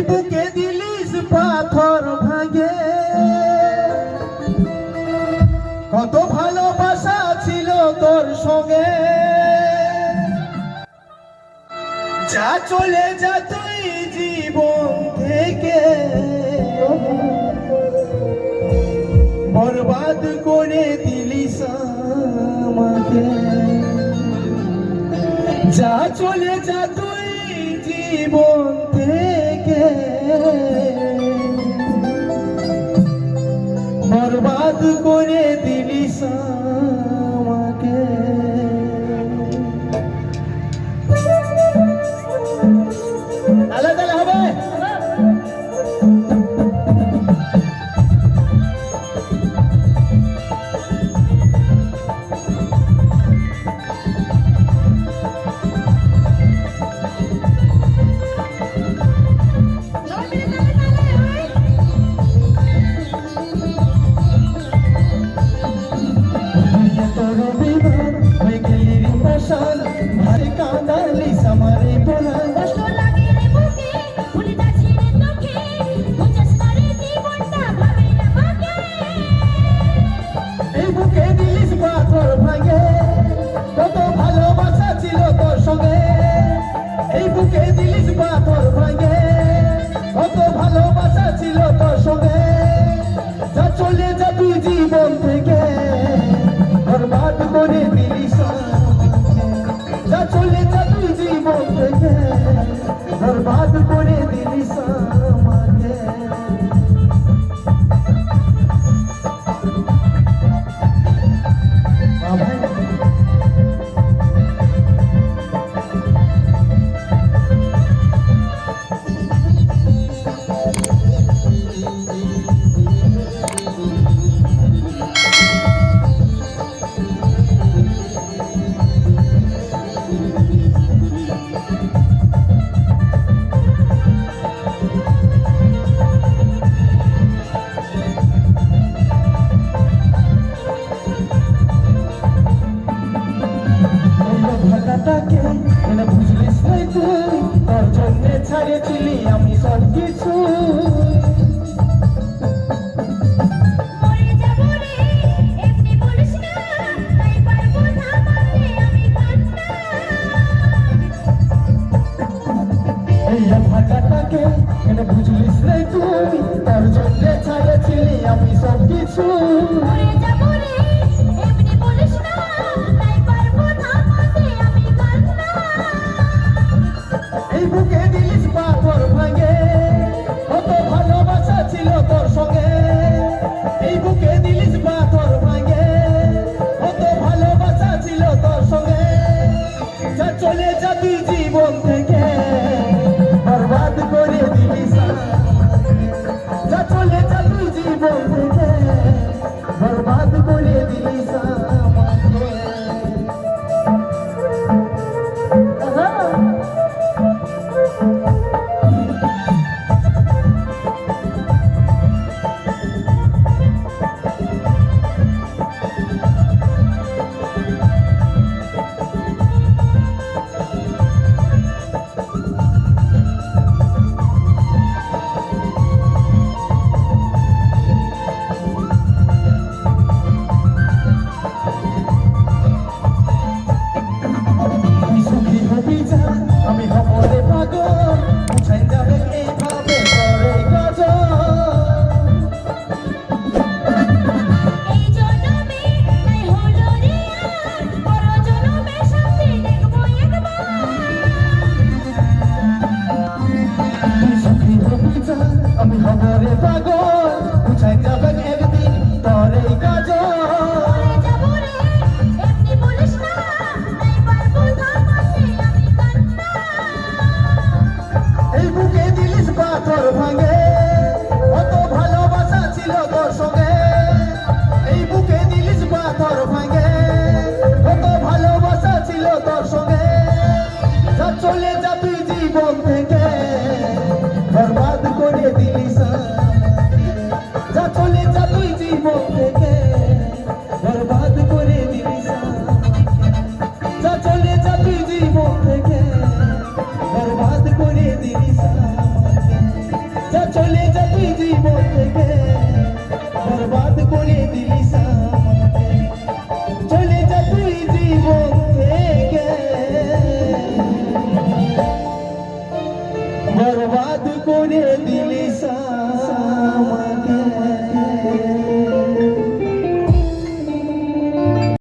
বুকে দিলিস পাথর ভাঙে, কত ভালোবাসা ছিল তোর সঙ্গে। যা চলে যা তুই জীবন থেকে, বরবাদ করে দিলিস আমাকে। যা চলে যা তুই জীবন থেকে, বরবাদ করে দিলিস আমাকে। তালে তালে হবে। এই বুকে দিলিস পাথর ভাঙে, কত ভালোবাসা ছিল তোর সঙ্গে। যা চলে যা তুই জীবন থেকে, বরবাদ করে দিলিস আমাকে। যা চলে যা তুই জীবন থেকে, বরবাদ করে দিলিস আমাকে। বুঝলিস নাই তুই, তোর জন্য ছাড়েছিলি আমি সব কিছু। ভাটাটাকে বুঝলিস নাই তুই, তোর জন্য ছাড়েছিলি আমি সব কিছু। এই বুকে দিলিস পাথর ভাঙে, কত ভালোবাসা ছিল তোর সঙ্গে। এই বুকে দিলিস পাথর ভাঙে, কত ভালোবাসা ছিল তোর সঙ্গে। যা চলে যা তুই জীবন থেকে, বরবাদ করে দিলিস আমাকে। যা চলে যা তুই জীবন থেকে, বরবাদ থেকে, বরবাদ করে দিলিস আমাকে, চলে যা তুই জীবন থেকে, বরবাদ করে দিলিস আমাকে।